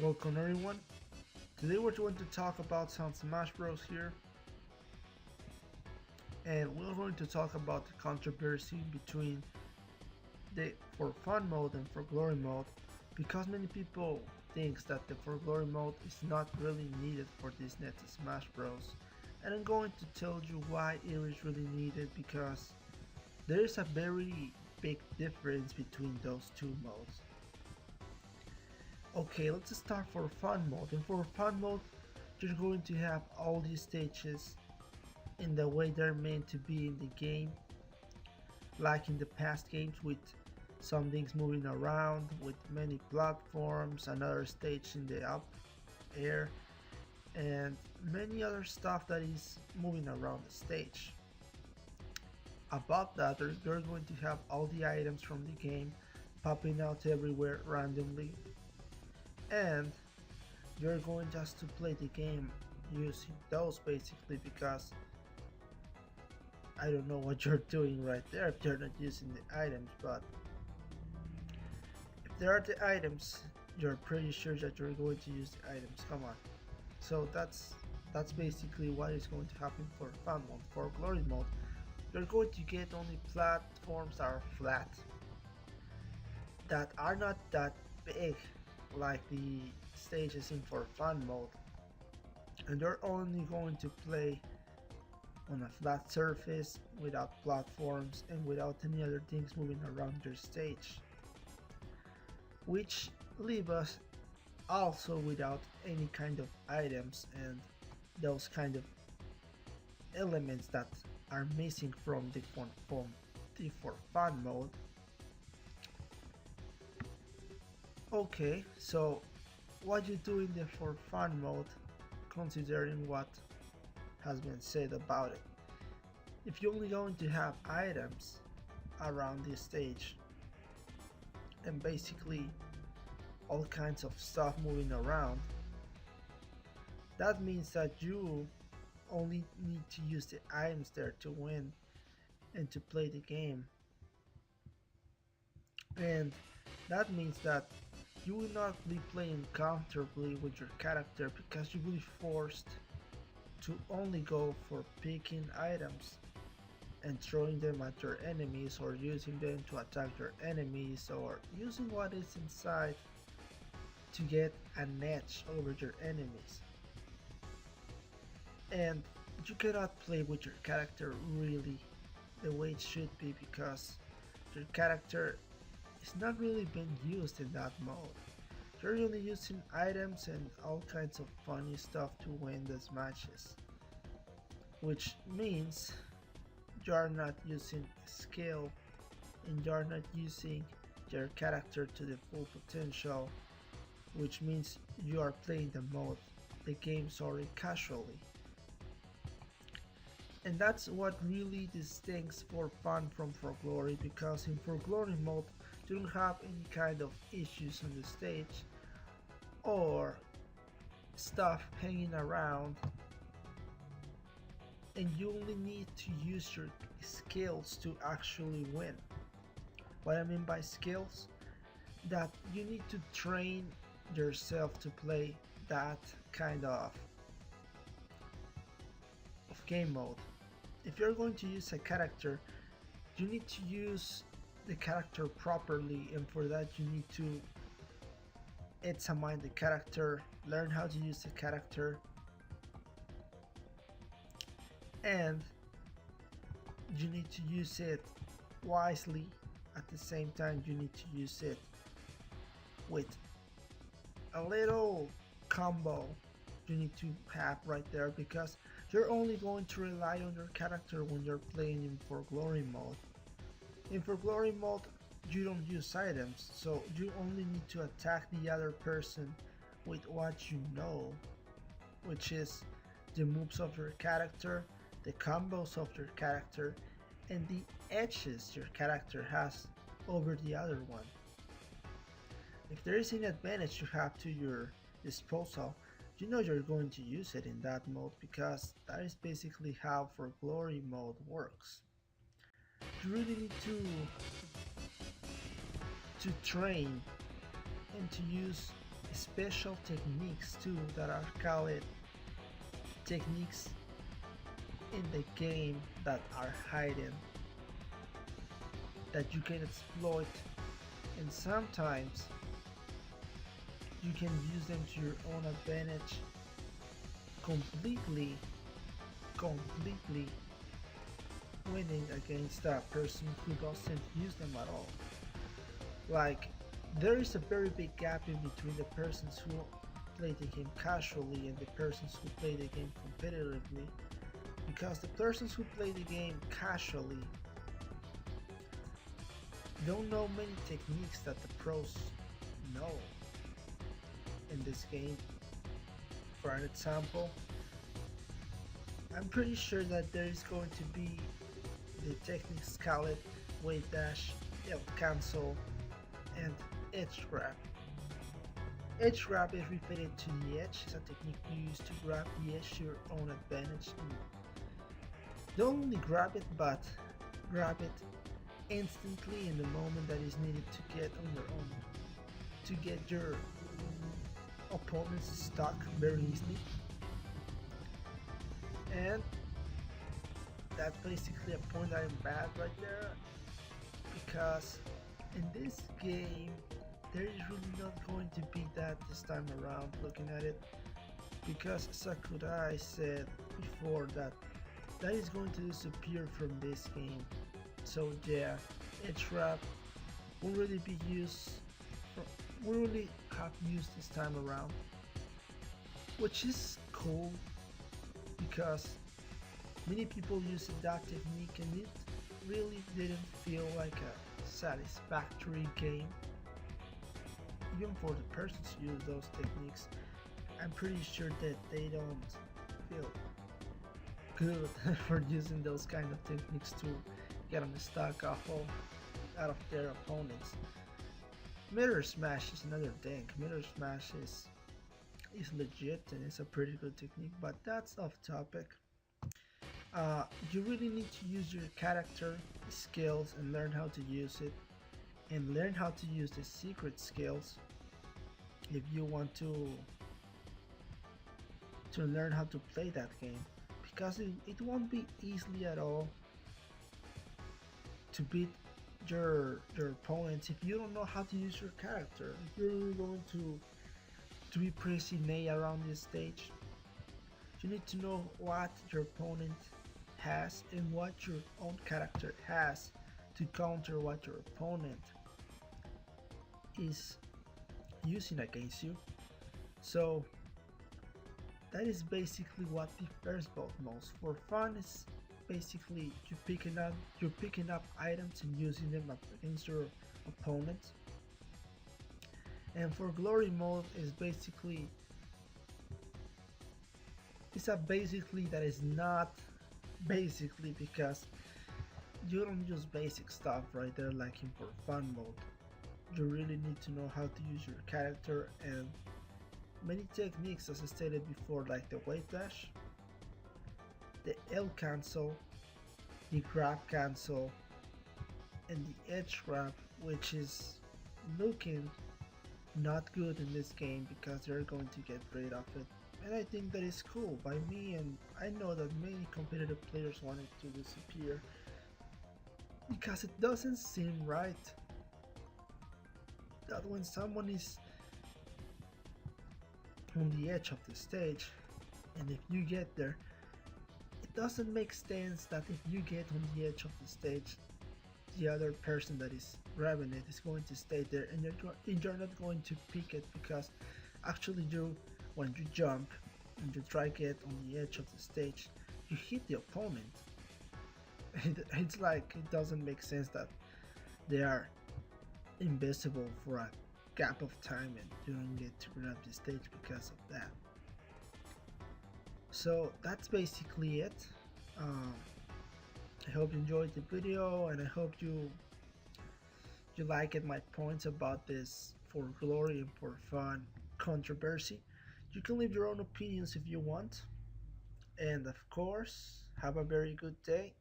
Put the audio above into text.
Welcome everyone. Today we're going to talk about some Smash Bros here, and we're going to talk about the controversy between the for fun mode and for glory mode, because many people thinks that the for glory mode is not really needed for this next Smash Bros. And I'm going to tell you why it is really needed, because there is a very big difference between those two modes. Okay, let's start for fun mode. And for fun mode, you're going to have all these stages in the way they're meant to be in the game, like in the past games, with some things moving around, with many platforms, another stage in the up air, and many other stuff that is moving around the stage. Above that, you're going to have all the items from the game popping out everywhere randomly, and you're going just to play the game using those basically, because I don't know what you're doing right there if you're not using the items, but if there are the items, you're pretty sure that you're going to use the items. Come on. So that's basically what is going to happen for fun mode. For glory mode, you're going to get only platforms that are flat, that are not that big like the stages in for fun mode, and you're only going to play on a flat surface without platforms and without any other things moving around your stage, which leave us also without any kind of items and those kind of elements that are missing from the for fun mode. Okay, so what you do in the for fun mode, considering what has been said about it. If you're only going to have items around this stage and basically all kinds of stuff moving around, that means that you only need to use the items there to win and to play the game. And that means that you will not be playing comfortably with your character, because you will be forced to only go for picking items and throwing them at your enemies, or using them to attack your enemies, or using what is inside to get an edge over your enemies. And you cannot play with your character really the way it should be, because your character is not really being used in that mode. You're only using items and all kinds of funny stuff to win these matches, which means you are not using skill and you are not using your character to the full potential, which means you are playing the game, sorry, casually. And that's what really distinguishes for fun from for glory, because in for glory mode you don't have any kind of issues on the stage or stuff hanging around, and you only need to use your skills to actually win. What I mean by skills, that you need to train yourself to play that kind of game mode. If you're going to use a character, you need to use the character properly, and for that you need to examine the character, learn how to use the character, and you need to use it wisely. At the same time, you need to use it with a little combo you need to have right there, because you're only going to rely on your character when you're playing in for glory mode. In for glory mode, you don't use items, so you only need to attack the other person with what you know, which is the moves of your character, the combos of your character, and the edges your character has over the other one. If there is an advantage you have to your disposal, you know you're going to use it in that mode, because that is basically how for glory mode works. You really need to train and to use special techniques too that are called techniques in the game that are hidden that you can exploit, and sometimes you can use them to your own advantage, completely completely winning against a person who doesn't use them at all. Like, there is a very big gap in between the persons who play the game casually and the persons who play the game competitively, because the persons who play the game casually don't know many techniques that the pros know in this game. For an example, I'm pretty sure that there is going to be the techniques called weight dash, L cancel, and edge grab. Edge grab is repeated to the edge. It's a technique you use to grab the edge to your own advantage. And don't only grab it, but grab it instantly in the moment that is needed to get on your own, to get your opponents stuck very easily. And that's basically a point that I'm bad right there, because in this game there is really not going to be that this time around, looking at it, because Sakurai said before that that is going to disappear from this game. So yeah, edge wrap will really be used, will really have used this time around, which is cool because many people use that technique and it really didn't feel like a satisfactory game. Even for the persons who use those techniques, I'm pretty sure that they don't feel good for using those kind of techniques to get on the stock out of their opponents. Mirror Smash is another thing. Mirror Smash is legit and it's a pretty good technique, but that's off topic. You really need to use your character skills and learn how to use it, and learn how to use the secret skills if you want to learn how to play that game, because it won't be easily at all to beat your opponents if you don't know how to use your character. If you're really going to be pressing A around this stage, you need to know what your opponent has and what your own character has to counter what your opponent is using against you. So that is basically what differs both most. For fun, is basically you're picking up items and using them against your opponent. And for glory mode is basically, it's a basically that is not basically, because you don't use basic stuff right there like in for fun mode. You really need to know how to use your character and many techniques, as I stated before, like the weight dash, the L cancel, the grab cancel, and the edge grab, which is looking not good in this game because they're going to get rid of it. And I think that is cool by me, and I know that many competitive players want it to disappear because it doesn't seem right that when someone is on the edge of the stage and if you get there, it doesn't make sense that if you get on the edge of the stage, the other person that is grabbing it is going to stay there and you're not going to pick it, because actually when you jump and you try to get on the edge of the stage, you hit the opponent. It's like it doesn't make sense that they are invisible for a gap of time and you don't get to grab the stage because of that. So that's basically it. I hope you enjoyed the video, and I hope you liked my points about this for glory and for fun controversy. You can leave your own opinions if you want, and of course, have a very good day.